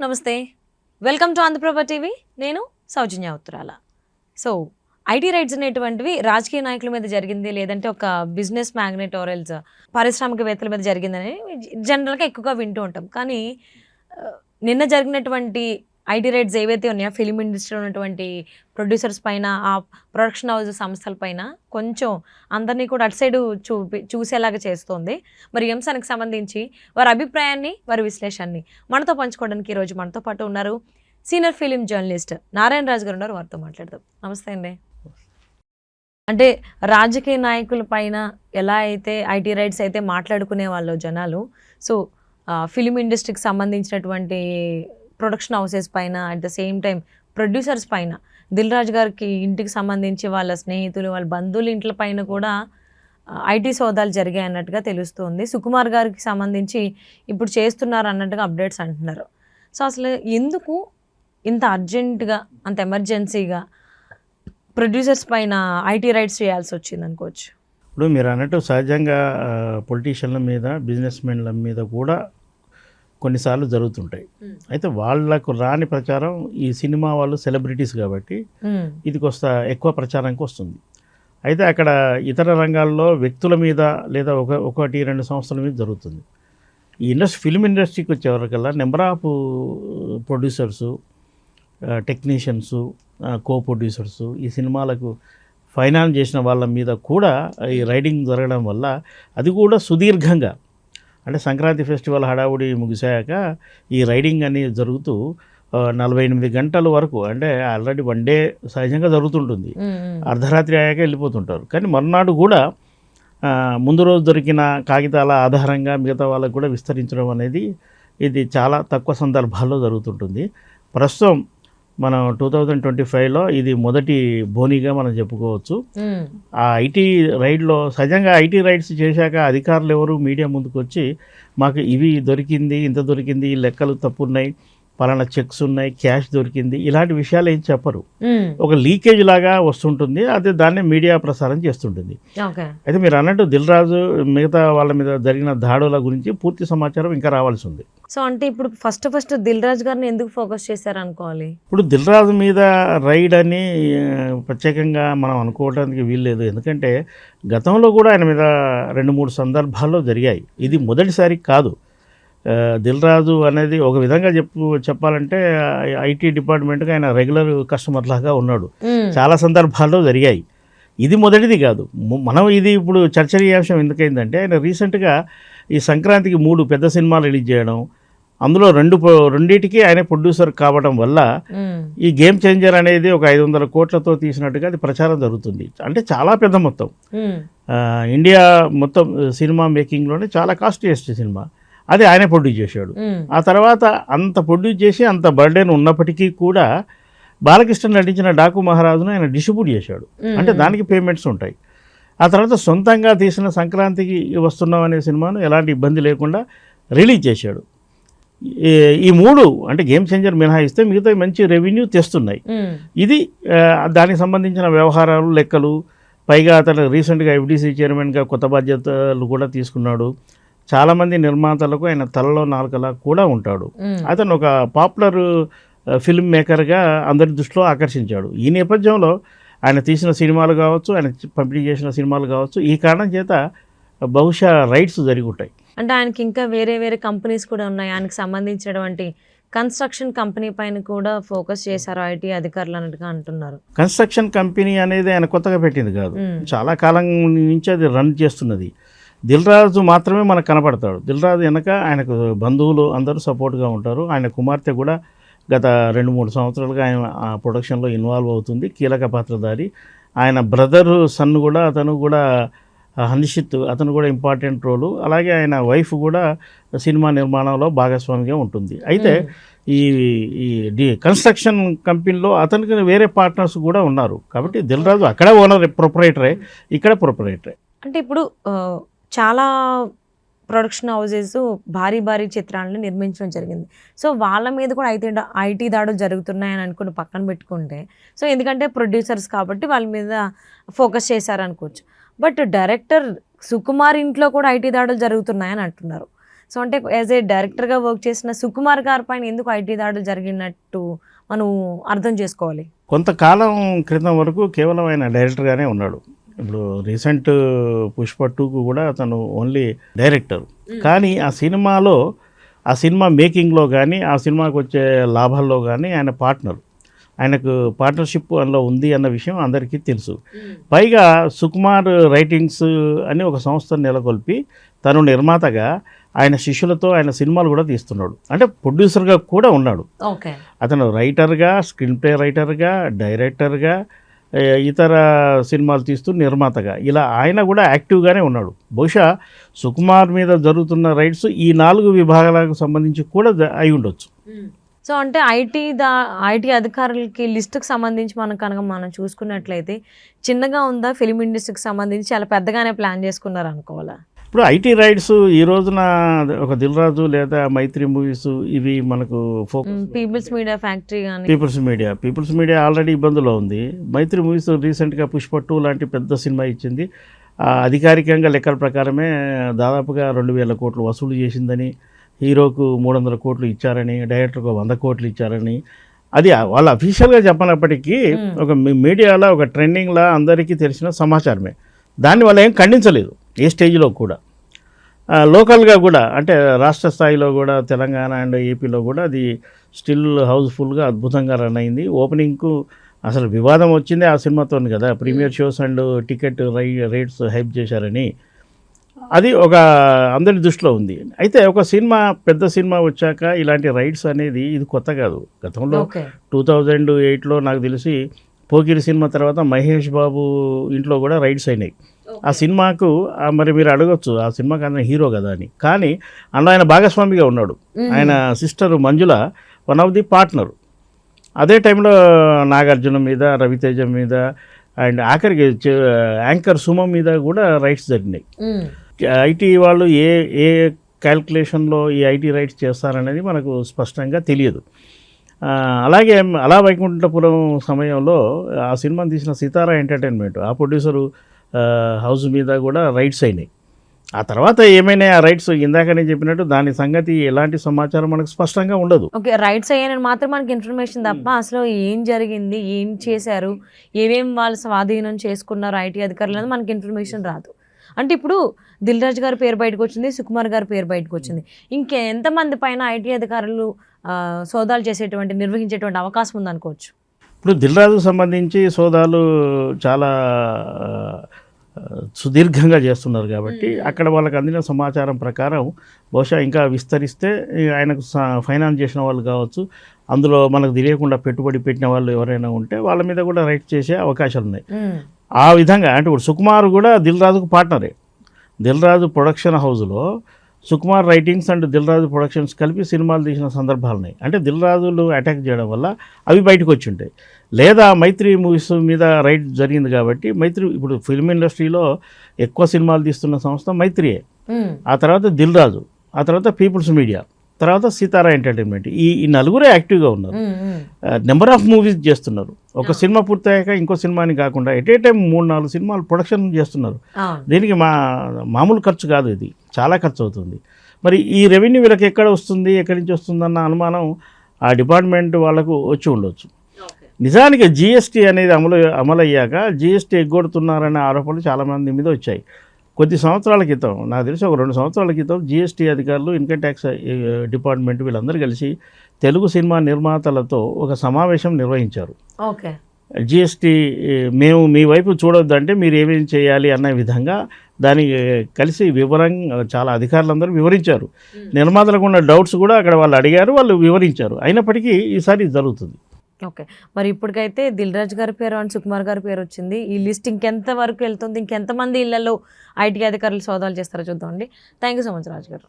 నమస్తే, welcome to Andhraprabha TV. నేను సౌజన్య ఉత్తరాల. సో ఐటీ రైట్స్ అనేటువంటివి రాజకీయ నాయకుల మీద జరిగింది, లేదంటే ఒక బిజినెస్ మ్యాగ్నెట్ ఆరెల్స్ పారిశ్రామికవేత్తల మీద జరిగిందని జనరల్గా ఎక్కువగా వింటూ ఉంటాం. కానీ నిన్న జరిగినటువంటి ఐటీ రైట్స్ ఏవైతే ఉన్నాయో ఫిలిం ఇండస్ట్రీలో ఉన్నటువంటి ప్రొడ్యూసర్స్ పైన, ఆ ప్రొడక్షన్ హౌస్ సంస్థల పైన కొంచెం అందరినీ కూడా అటు సైడు చూసేలాగా చేస్తోంది. మరి ఈ అంశానికి సంబంధించి వారి అభిప్రాయాన్ని, వారి విశ్లేషణని మనతో పంచుకోవడానికి ఈరోజు మనతో పాటు ఉన్నారు సీనియర్ ఫిలిం జర్నలిస్ట్ నారాయణ రాజు గారు ఉన్నారు. వారితో మాట్లాడదాం. నమస్తే అండి. అంటే రాజకీయ నాయకుల పైన ఎలా అయితే ఐటీ రైట్స్ అయితే మాట్లాడుకునే వాళ్ళు జనాలు, సో ఫిలిం ఇండస్ట్రీకి సంబంధించినటువంటి ప్రొడక్షన్ హౌసెస్ పైన, at the same time producers పైన, దిల్ రాజు గారికి ఇంటికి సంబంధించి వాళ్ళ స్నేహితులు, వాళ్ళ బంధువుల ఇంట్ల పైన కూడా ఐటీ సోదాలు జరిగాయి అన్నట్టుగా తెలుస్తుంది. సుకుమార్ గారికి సంబంధించి ఇప్పుడు చేస్తున్నారు అన్నట్టుగా అప్డేట్స్ అంటున్నారు. సో అసలు ఎందుకు ఇంత అర్జెంటుగా, అంత ఎమర్జెన్సీగా ప్రొడ్యూసర్స్ పైన ఐటీ రైట్స్ చేయాల్సి వచ్చింది అనుకోవచ్చు? ఇప్పుడు మీరు అన్నట్టు సహజంగా పొలిటీషియన్ల మీద, బిజినెస్ మెన్ల మీద కూడా కొన్నిసార్లు జరుగుతుంటాయి. అయితే వాళ్లకు రాని ప్రచారం ఈ సినిమా వాళ్ళు సెలబ్రిటీస్ కాబట్టి ఇది కొంత ఎక్కువ ప్రచారానికి వస్తుంది. అయితే అక్కడ ఇతర రంగాల్లో వ్యక్తుల మీద లేదా ఒకటి రెండు సంస్థల మీద జరుగుతుంది. ఈ ఫిలిం ఇండస్ట్రీకి వచ్చేవరకల్లా number of producers, technicians, co producers, ఈ సినిమాలకు ఫైనాన్స్ చేసిన వాళ్ళ మీద కూడా ఈ రైడింగ్ జరగడం వల్ల అది కూడా సుదీర్ఘంగా, అంటే సంక్రాంతి ఫెస్టివల్ హడావుడి ముగిసాక ఈ రైడింగ్ అనేది జరుగుతూ 48 గంటల వరకు, అంటే ఆల్రెడీ వన్ డే సహజంగా జరుగుతుంటుంది, అర్ధరాత్రి అయ్యాక వెళ్ళిపోతుంటారు. కానీ మర్నాడు కూడా ముందు రోజు దొరికిన కాగితాల ఆధారంగా మిగతా వాళ్ళకు కూడా విస్తరించడం అనేది ఇది చాలా తక్కువ సందర్భాల్లో జరుగుతుంటుంది. ప్రస్తుతం మనం 2025లో ఇది మొదటి బోనీగా మనం చెప్పుకోవచ్చు. ఆ ఐటీ రైడ్లో సహజంగా ఐటీ రైడ్స్ చేశాక అధికారులు ఎవరు మీడియా ముందుకు వచ్చి మాకు ఇవి దొరికింది, ఇంత దొరికింది, లెక్కలు తప్పున్నాయి, పలానా చెక్స్ ఉన్నాయి, క్యాష్ దొరికింది, ఇలాంటి విషయాలు ఏం చెప్పరు. ఒక లీకేజ్ లాగా వస్తుంటుంది, అదే దాన్ని మీడియా ప్రసారం చేస్తుంటుంది. అయితే మీరు అన్నట్టు దిల్ రాజు మిగతా వాళ్ళ మీద జరిగిన దాడుల గురించి పూర్తి సమాచారం ఇంకా రావాల్సి ఉంది. సో అంటే ఇప్పుడు ఫస్ట్ దిల్ రాజు గారిని ఎందుకు ఫోకస్ చేశారు అనుకోవాలి? ఇప్పుడు దిల్ రాజు మీద రైడ్ అని ప్రత్యేకంగా మనం అనుకోవడానికి వీల్లేదు. ఎందుకంటే గతంలో కూడా ఆయన మీద 2-3 సందర్భాల్లో జరిగాయి. ఇది మొదటిసారి కాదు. దిల్ రాజు అనేది ఒక విధంగా చెప్పాలంటే ఐటీ డిపార్ట్మెంట్గా ఆయన రెగ్యులర్ కస్టమర్ లాగా ఉన్నాడు. చాలా సందర్భాల్లో జరిగాయి. ఇది మొదటిది కాదు. మనం ఇది ఇప్పుడు చర్చనీయాంశం ఎందుకైందంటే ఆయన రీసెంట్గా ఈ సంక్రాంతికి 3 పెద్ద సినిమాలు రిలీజ్ చేయడం, అందులో రెండింటికి ఆయన ప్రొడ్యూసర్ కావడం వల్ల ఈ గేమ్ చేంజర్ అనేది ఒక 500 కోట్లతో తీసినట్టుగా అది ప్రచారం జరుగుతుంది. అంటే చాలా పెద్ద మొత్తం, ఇండియా మొత్తం సినిమా మేకింగ్లోనే చాలా కాస్ట్లీయెస్ట్ సినిమా. అది ఆయనే ప్రొడ్యూస్ చేశాడు. ఆ తర్వాత అంత ప్రొడ్యూస్ చేసి అంత బర్డెన్ ఉన్నప్పటికీ కూడా బాలకృష్ణ నటించిన డాకు మహారాజును ఆయన డిస్ట్రిబ్యూట్ చేశాడు. అంటే దానికి పేమెంట్స్ ఉంటాయి. ఆ తర్వాత సొంతంగా తీసిన సంక్రాంతికి వస్తున్నాం అనే సినిమాను ఎలాంటి ఇబ్బంది లేకుండా రిలీజ్ చేశాడు. ఈ 3 అంటే గేమ్ చేంజర్ మినహాయిస్తే మిగతా మంచి రెవెన్యూ తెస్తున్నాయి. ఇది దానికి సంబంధించిన వ్యవహారాలు, లెక్కలు, పైగా అతను రీసెంట్గా ఎఫ్డీసీ చైర్మన్గా కొత్త బాధ్యతలు కూడా తీసుకున్నాడు. చాలామంది నిర్మాతలకు ఆయన తలలో నాలుకలా కూడా ఉంటాడు. అతను ఒక పాపులర్ ఫిల్మ్ మేకర్గా అందరి దృష్టిలో ఆకర్షించాడు. ఈ నేపథ్యంలో ఆయన తీసిన సినిమాలు కావచ్చు, ఆయన పంపిణీ చేసిన సినిమాలు కావచ్చు, ఈ కారణం చేత బహుశా రైట్స్ జరిగి ఉంటాయి. అంటే ఆయనకి ఇంకా వేరే కంపెనీస్ కూడా ఉన్నాయి. ఆయనకు సంబంధించినటువంటి కన్స్ట్రక్షన్ కంపెనీ పైన కూడా ఫోకస్ చేశారు ఐటీ అధికారులు అన్నట్టుగా అంటున్నారు. కన్స్ట్రక్షన్ కంపెనీ అనేది ఆయన కొత్తగా పెట్టింది కాదు, చాలా కాలం నుంచి అది రన్ చేస్తున్నది. దిల్ రాజు మాత్రమే మనకు కనపడతాడు. దిల్ రాజు వెనక ఆయనకు బంధువులు అందరూ సపోర్ట్గా ఉంటారు. ఆయన కుమార్తె కూడా గత 2-3 సంవత్సరాలుగా ఆయన ఆ ప్రొడక్షన్లో ఇన్వాల్వ్ అవుతుంది, కీలక పాత్రధారి. ఆయన బ్రదర్ సన్ కూడా, అతను కూడా హన్షిత్, అతను కూడా ఇంపార్టెంట్ రోలు. అలాగే ఆయన వైఫ్ కూడా సినిమా నిర్మాణంలో భాగస్వామిగా ఉంటుంది. అయితే ఈ కన్స్ట్రక్షన్ కంపెనీలో అతనికి వేరే పార్ట్నర్స్ కూడా ఉన్నారు. కాబట్టి దిల్ రాజు అక్కడ ఓనర్, ప్రొపరేటరే, ఇక్కడ ప్రొపరేటరే. అంటే ఇప్పుడు చాలా ప్రొడక్షన్ హౌసెస్ భారీ చిత్రాలను నిర్మించడం జరిగింది. సో వాళ్ళ మీద కూడా ఐటీ దాడులు జరుగుతున్నాయని అనుకుని పక్కన పెట్టుకుంటే, సో ఎందుకంటే ప్రొడ్యూసర్స్ కాబట్టి వాళ్ళ మీద ఫోకస్ చేశారనుకోవచ్చు. బట్ డైరెక్టర్ సుకుమార్ ఇంట్లో కూడా ఐటీ దాడులు జరుగుతున్నాయని అంటున్నారు. సో అంటే యాజ్ ఏ డైరెక్టర్గా వర్క్ చేసిన సుకుమార్ గారి పైన ఎందుకు ఐటీ దాడులు జరిగినట్టు మనం అర్థం చేసుకోవాలి? కొంతకాలం క్రితం వరకు కేవలం ఆయన డైరెక్టర్గానే ఉన్నాడు. ఇప్పుడు రీసెంట్ పుష్ప 2కు కూడా అతను ఓన్లీ డైరెక్టర్. కానీ ఆ సినిమా మేకింగ్లో కానీ ఆ సినిమాకి వచ్చే లాభాల్లో కానీ ఆయన పార్ట్నర్. ఆయనకు పార్ట్నర్షిప్ అందులో ఉంది అన్న విషయం అందరికీ తెలుసు. పైగా సుకుమార్ రైటింగ్స్ అని ఒక సంస్థను నెలకొల్పి తను నిర్మాతగా ఆయన శిష్యులతో ఆయన సినిమాలు కూడా తీస్తున్నాడు. అంటే ప్రొడ్యూసర్గా కూడా ఉన్నాడు. ఓకే, అతను రైటర్గా, స్క్రీన్ ప్లే రైటర్గా, డైరెక్టర్గా, ఇతర సినిమాలు తీస్తూ నిర్మాతగా ఇలా ఆయన కూడా యాక్టివ్గానే ఉన్నాడు. బహుశా సుకుమార్ మీద జరుగుతున్న రైట్స్ ఈ 4 విభాగాలకు సంబంధించి కూడా అయి ఉండొచ్చు. సో అంటే ఐటీ అధికారులకి లిస్టుకి సంబంధించి మనం చూసుకున్నట్లయితే చిన్నగా ఉందా? ఫిలిం ఇండస్ట్రీకి సంబంధించి చాలా పెద్దగానే ప్లాన్ చేసుకున్నారు అనుకోవాలా? ఇప్పుడు ఐటీ రైట్స్ ఈ రోజున ఒక దిల్ రాజు లేదా మైత్రి మూవీస్ ఇవి మనకు పీపుల్స్ మీడియా ఫ్యాక్టరీ కానీ పీపుల్స్ మీడియా ఆల్రెడీ ఇబ్బందులో ఉంది. మైత్రి మూవీస్ రీసెంట్గా పుష్ప 2 లాంటి పెద్ద సినిమా ఇచ్చింది. అధికారికంగా లెక్కల ప్రకారమే దాదాపుగా 2,000 కోట్లు వసూలు చేసిందని, హీరోకు 300 కోట్లు ఇచ్చారని, డైరెక్టర్కు 100 కోట్లు ఇచ్చారని, అది వాళ్ళు అఫీషియల్గా చెప్పనప్పటికీ ఒక మీడియాలో ఒక ట్రెండింగ్లా అందరికీ తెలిసిన సమాచారమే. దాన్ని వాళ్ళు ఏం ఖండించలేదు ఏ స్టేజ్లో కూడా. లోకల్గా కూడా అంటే రాష్ట్ర స్థాయిలో కూడా తెలంగాణ అండ్ ఏపీలో కూడా అది స్టిల్ హౌస్ఫుల్గా అద్భుతంగా రన్ అయింది. ఓపెనింగ్కు అసలు వివాదం వచ్చింది ఆ సినిమాతో కదా, premiere shows and ticket rates hype చేశారని. అది ఒక అందరి దృష్టిలో ఉంది. అయితే ఒక సినిమా పెద్ద సినిమా వచ్చాక ఇలాంటి రైట్స్ అనేది ఇది కొత్త కాదు. గతంలో 2008లో నాకు తెలిసి పోకిరి సినిమా తర్వాత మహేష్ బాబు ఇంట్లో కూడా రైట్స్ అయినాయి. ఆ సినిమాకు మరి మీరు అడగొచ్చు ఆ సినిమాకి ఆయన హీరో కదా అని. కానీ అందులో ఆయన భాగస్వామిగా ఉన్నాడు. ఆయన sister Manjula one of the partner. అదే టైంలో నాగార్జున మీద, రవితేజ మీద అండ్ ఆఖరికి యాంకర్ సుమ మీద కూడా రైట్స్ జరిగినాయి. ఐటీ వాళ్ళు ఏ క్యాల్కులేషన్లో ఈ ఐటీ రైట్స్ చేస్తారనేది మనకు స్పష్టంగా తెలియదు. అలాగే అలా వైకుంఠపురం సమయంలో ఆ సినిమాని తీసిన సితారా ఎంటర్టైన్మెంట్ ఆ ప్రొడ్యూసరు హౌస్ మీద కూడా రైట్స్ అయినాయి. ఆ తర్వాత ఏమైనా ఆ రైట్స్ ఇందాక నేను చెప్పినట్టు దాని సంగతి ఎలాంటి సమాచారం మనకు స్పష్టంగా ఉండదు. ఓకే, రైట్స్ అయ్యానని మాత్రం మనకి ఇన్ఫర్మేషన్ తప్ప అసలు ఏం జరిగింది, ఏం చేశారు, ఏమేం వాళ్ళు స్వాధీనం చేసుకున్నారు ఐటీ అధికారులు అనేది మనకి ఇన్ఫర్మేషన్ రాదు. అంటే ఇప్పుడు దిల్ రాజు గారి పేరు బయటకు వచ్చింది, సుకుమార్ గారి పేరు బయటకు వచ్చింది. ఇంకెంతమంది పైన ఐటీ అధికారులు సోదాలు నిర్వహించేటువంటి అవకాశం ఉందనుకోవచ్చు? ఇప్పుడు దిల్ రాజుకు సంబంధించి సోదాలు చాలా సుదీర్ఘంగా చేస్తున్నారు కాబట్టి అక్కడ వాళ్ళకి అందిన సమాచారం ప్రకారం బహుశా ఇంకా విస్తరిస్తే ఆయనకు ఫైనాన్స్ చేసిన వాళ్ళు కావచ్చు, అందులో మనకు తెలియకుండా పెట్టుబడి పెట్టిన వాళ్ళు ఎవరైనా ఉంటే వాళ్ళ మీద కూడా రైట్ చేసే అవకాశాలు ఉన్నాయి. ఆ విధంగా అంటే ఇప్పుడు సుకుమార్ కూడా దిల్ రాజుకు పార్ట్నరే. దిల్ రాజు ప్రొడక్షన్ హౌస్లో Sukumar writings and Dil Raju productions కలిపి సినిమాలు తీసిన సందర్భాలు ఉన్నాయి. అంటే దిల్ రాజులు అటాక్ చేయడం వల్ల అవి బయటకు వచ్చి ఉంటాయి. లేదా మైత్రి మూవీస్ మీద రైట్ జరిగింది కాబట్టి మైత్రి ఇప్పుడు ఫిల్మ్ ఇండస్ట్రీలో ఎక్కువ సినిమాలు తీస్తున్న సంస్థ మైత్రియే. ఆ తర్వాత దిల్ రాజు, ఆ తర్వాత పీపుల్స్ మీడియా, తర్వాత సితారా ఎంటర్టైన్మెంట్. ఈ నలుగురే యాక్టివ్గా ఉన్నారు. నెంబర్ ఆఫ్ మూవీస్ చేస్తున్నారు. ఒక సినిమా పూర్తయ్యాక ఇంకో సినిమాని కాకుండా ఎట్ ఏ టైం 3-4 సినిమాలు ప్రొడక్షన్ చేస్తున్నారు. దీనికి మామూలు ఖర్చు కాదు, ఇది చాలా ఖర్చు అవుతుంది. మరి ఈ రెవెన్యూ వీళ్ళకి ఎక్కడ వస్తుంది, ఎక్కడి నుంచి వస్తుందన్న అనుమానం ఆ డిపార్ట్మెంట్ వాళ్ళకు వచ్చి ఉండొచ్చు. నిజానికి జిఎస్టీ అనేది అమలయ్యాక జిఎస్టీ ఎగ్గొడుతున్నారనే ఆరోపణలు చాలామంది మీద వచ్చాయి. కొద్ది సంవత్సరాల క్రితం, నాకు తెలిసి ఒక 2 సంవత్సరాల క్రితం జిఎస్టీ అధికారులు, ఇన్కమ్ ట్యాక్స్ డిపార్ట్మెంట్ వీళ్ళందరూ కలిసి తెలుగు సినిమా నిర్మాతలతో ఒక సమావేశం నిర్వహించారు. ఓకే, జిఎస్టీ మేము మీ వైపు చూడొద్దంటే మీరు ఏమేం చేయాలి అన్న విధంగా దానికి కలిసి వివరంగా చాలా అధికారులందరూ వివరించారు. నిర్మాతలకు ఉన్న డౌట్స్ కూడా అక్కడ వాళ్ళు అడిగారు, వాళ్ళు వివరించారు. అయినప్పటికీ ఈసారి జరుగుతుంది. ఓకే, మరి ఇప్పటికైతే దిల్ రాజు గారి పేరు అండ్ సుకుమార్ గారి పేరు వచ్చింది. ఈ లిస్ట్ ఇంకెంత వరకు వెళ్తుంది, ఇంకెంతమంది ఇళ్లలో ఐటీ అధికారులు సోదాలు చేస్తారో చూద్దామండి. థ్యాంక్ యూ సో మచ్ రాజు గారు.